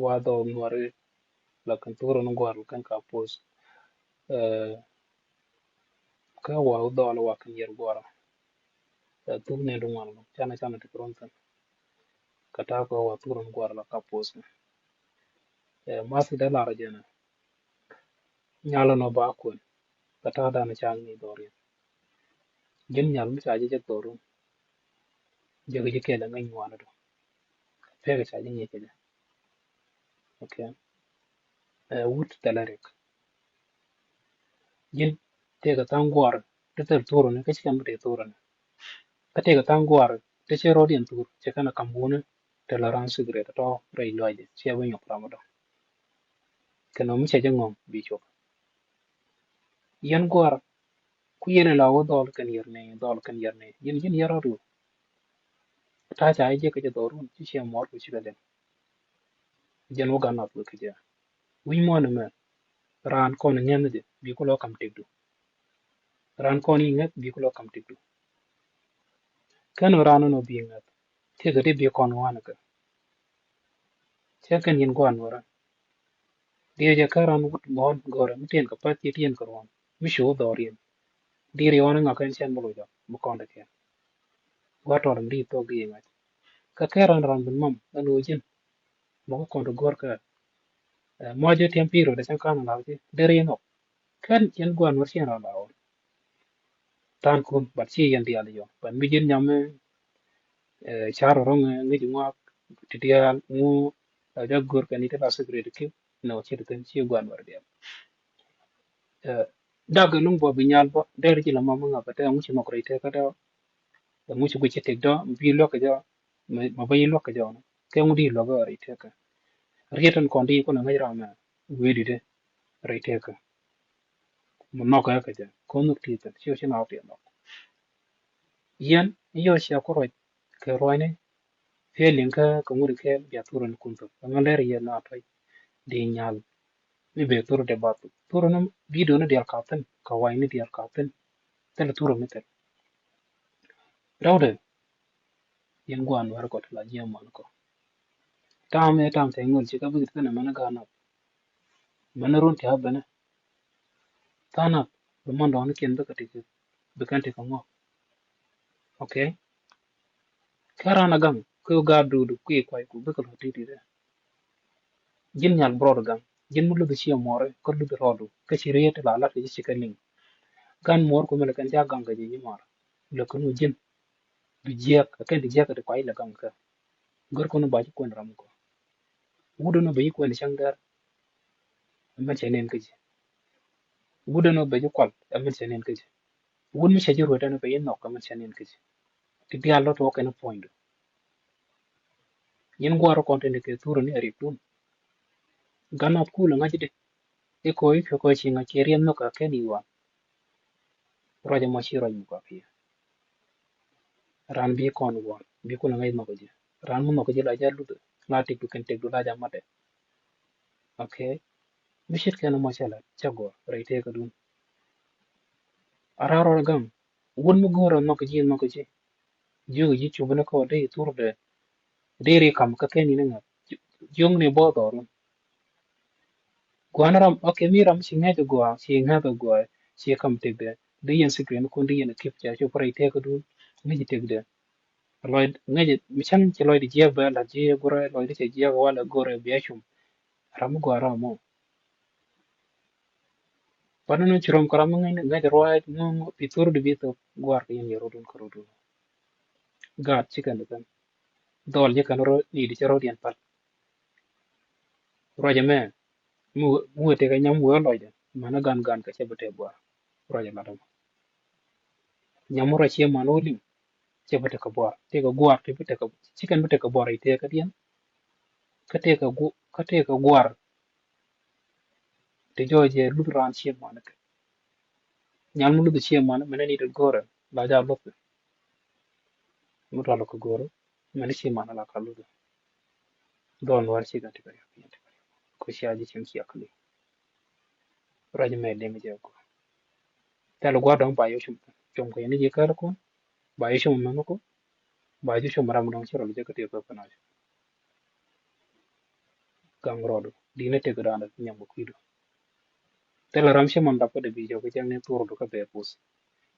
wado nuare la kan turo no gwar kan ka pos eh, ka wa do la wa kan yer gwara tu ne do ngwan chana chana te kron kan kata ko wa turo no gwar la ka pos mas de la rajana nyalo no ba kun kata da na chang ni dori jen nyal mi chaje je toru je ge ke la ngai ngwan do pe ga chaje ni ke okay wut talarek jen te ga tangwar te tel turo ne ke chikan te turo ne ka te ga tangwar te che rodien tur che kana kambune te la ran sigre to rei loide che wa nyok ramado kana mi chaje ngom bi chok yen gwar ku yene la wo dol kan yer ne yen yaro ru ta cha je ke je dorun chi che mor ku chi ga den jen wo ga na ku ke je wi mo ne me ran kon ngen de bi ko lo kam tegdu ran kon yi nget bi ko lo kam tegdu kan ran no bi nget te ga de bi kon wana ka che kan yen gwan wora de je ka ran wut mon gore mi ten ka pa ti tien ka ron mi shu dorin di ri wana nga kan chen bulu jo bu kon de ke gwa to ram ri to gi ngat ka ke ran bin mom an wo jin mo ko kon do gor ka mo je tem piro de chen kan la ji de ri no kan yen gwan wor chen ran la tan kun bat chi yen di ali yo ban mi jin nyam charo rong ngi ngwa ti dia ngu ja gor ka ni ta sa gre de ke no che de kan chi gwan war de daga nung bo binyal bo der ji la ma nga ba ta ngu chi mo ko ite ka da ngu chi gu chi te do bi lo ka jo ma ba yi lo ka jo no ke ngu di lo ga ri te ka rietan kon di ko na ngai ra ma we di de ri te ka mo no ka ka ja ko nu ti ta chi chi na te no yen yo shi ko ro ke ro ne fe lin ka ko ngu ke ya tu ron kun to nga le ri na ta de nyal mi be turu de batu turu no video no dial kapten ka wai ni dial kapten tel turu mi tel rawde yen gwan war ko la jam man ko tam e tam te ngol ci ka bi kana mana ga na mana ron ta bana tana be man don ken be ka te be kan te ko ngo okay kara na gam ko ga du du ku ko ku be ko ti ti de jin nyal bro gam jin mu lu ci more ko lu rodu ka ci rete la la te ci ka ling gan mor ko mele kan ja gam ga ji ni mar le ko nu jin du jek ka di jek de kwai la gam ka gor ko no ba ci ko ram ko wudo no be ko ni changar amma chenen ke wudo no be ko amma chenen ke wun mi chaji ruwa no be yen no amma chenen ke ti dia lo to ke no point yen gwaro content ke turo ni ari tun ganna ku la ngaji de e ko chi nga cherien no ka ke ni wa roja ma chi roj mu ka fi ran bi kon wa bi ko la ngai no ko je ran mu no ko je la ja lu de la tik du ken tek du la ja mate okay mi shit ke no ma chala chago reite ka dun araro gam wun mu goro no ko je no ko je ju ji chu bana ko de tur de re kam ka ke ni nga jong ne bo do Guanaram okay miram singa gua singa gua si kam tegde de yen sikren ko de yen kip ja cho pray te ko du ngi tegde loy ngi michan ci loy di je ba la je gura loy di je wala gore biachum ram gua ramo panano chirom karam ngi roy no pitur de bito guar yen yerodun korodun gat chikan kan dol je kan ro ni di chero dien pat roja me mu te ga nyam wo loy de mana gan ka chebete gua roja madam nyamura che manoli che bete ka bor te ka gwar te bete ka chicken bete ka bor te ka dien ka te ka gwar te jo je lu ran che man ka nyal mu lu che man mena ni de gore la ja lop mu ta lo ko gore mena che man la ka lu don war che ga te ka ya ko shi aji chin ki akli ra je me de me je ko ta lo gwa don ba yo chum ko ni je ka ko ba yo chum ma ko ba yo chum ram don che ro je ka te ko na gang rodo dine te granda nyam ko kwido tel ram she manda ko de bi jo ko jang ne turo do ka be pus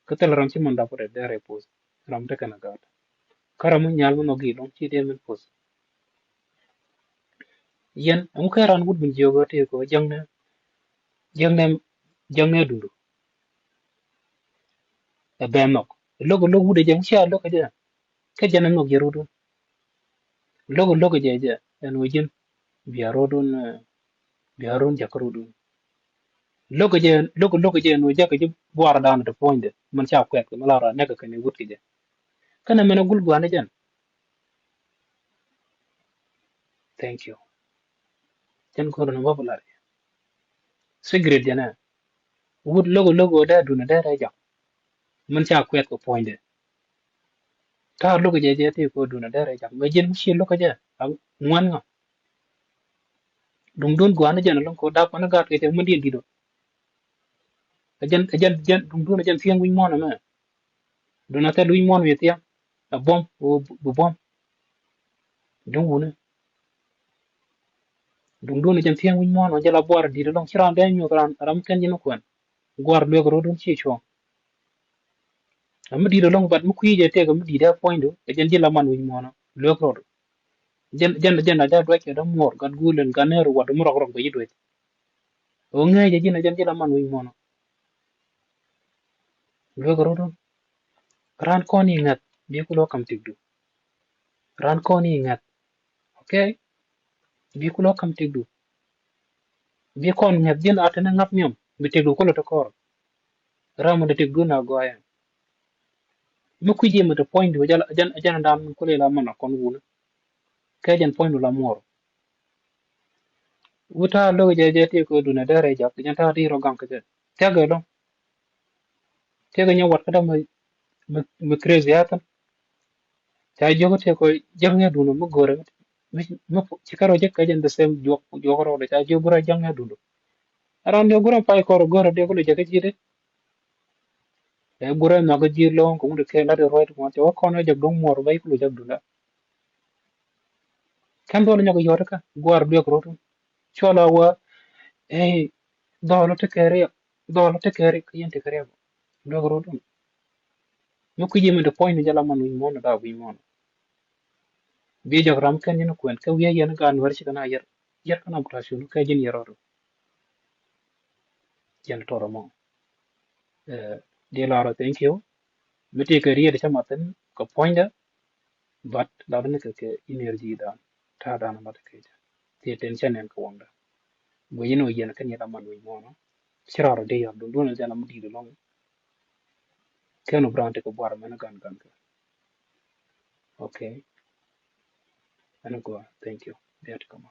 ko tel ram she manda ko de dere pus ram te kana gata karamu nyal mo gi long chi de men pus yen am ka ran gud bin jo go te ko jang ne jang ne dundu e be nok logo de jang sha lo ka de ka jana no gi rodo logo je je en wajin biya rodun biya ron jakrodun logo je no jaka je buar dan to poinde man cha kwet ko lara ne ka ne wut je kana mena gul gwana jan thank you jan ko no babula secret jana wut logo da duna da ra jak man cha kwet ko poinde ta logo je te ko duna da ra jak me jen shi logo je ngwan nga dum dun gwana jan lon ko da ko na gat ke te mun di do jan dum dun jan fiang win mo na ma duna ta luin mo wi te a bom o bom dum wona dum dun jan fiang win mo na jala bor di do long chiran da nyu ran ram ken jino kwan gwar lwe ko dun chi chong amma di do long bat mu kuje te ko mu di da point do e jan jila man win mo na lwe ko jan da do ke da mor gan gulen ganeru wat mu rok rok be yidwe o ngai je jan jila man win mo na lwe ko dun ran ko ni ngat bi ko lo kam tigdu ran ko ni ngat okay bi ko lo kam tigdu bi kon ngat jin atana ngap nyom bi tegdu ko lo to kor ramu de tegdu na go ya mu kuje mu to point do jala jan dam ko le la man kon wuna ka jan point do la mor wuta lo je te ko duna dare jak jan ta ri ro gam ke te ga lo te ga nya wat kada mu crazy atan ta jogo te ko jang ya duna mu gore mu ci karo je ka jan de sem jok ro de ta jo bura jang ya duna aran de gura pai ko gore de ko le je ke ji de e gura na ga ji lo ko mu de ke la de ro ko te ko na jak dong mor bai ko jak duna kan do nya ko yor ka gwar de ko ro chola wa e dolo te kere ka yen te kere do ko ro no kuje me de point jala man wi mon da wi mon bi jog ram kan ni kwen ka wiya yen kan war shi kana yer kana buta shi no ka jin yero jen toro mo de la ro thank you me te kere de chama ten ko point da but la ne ke energy da ta da na mata ke te tension en ko wonda go yino yen kan yala man wi mon siraro de yar do na jala mu di do long kenu brante ko bwar mena gan ka okay ana go thank you be at kama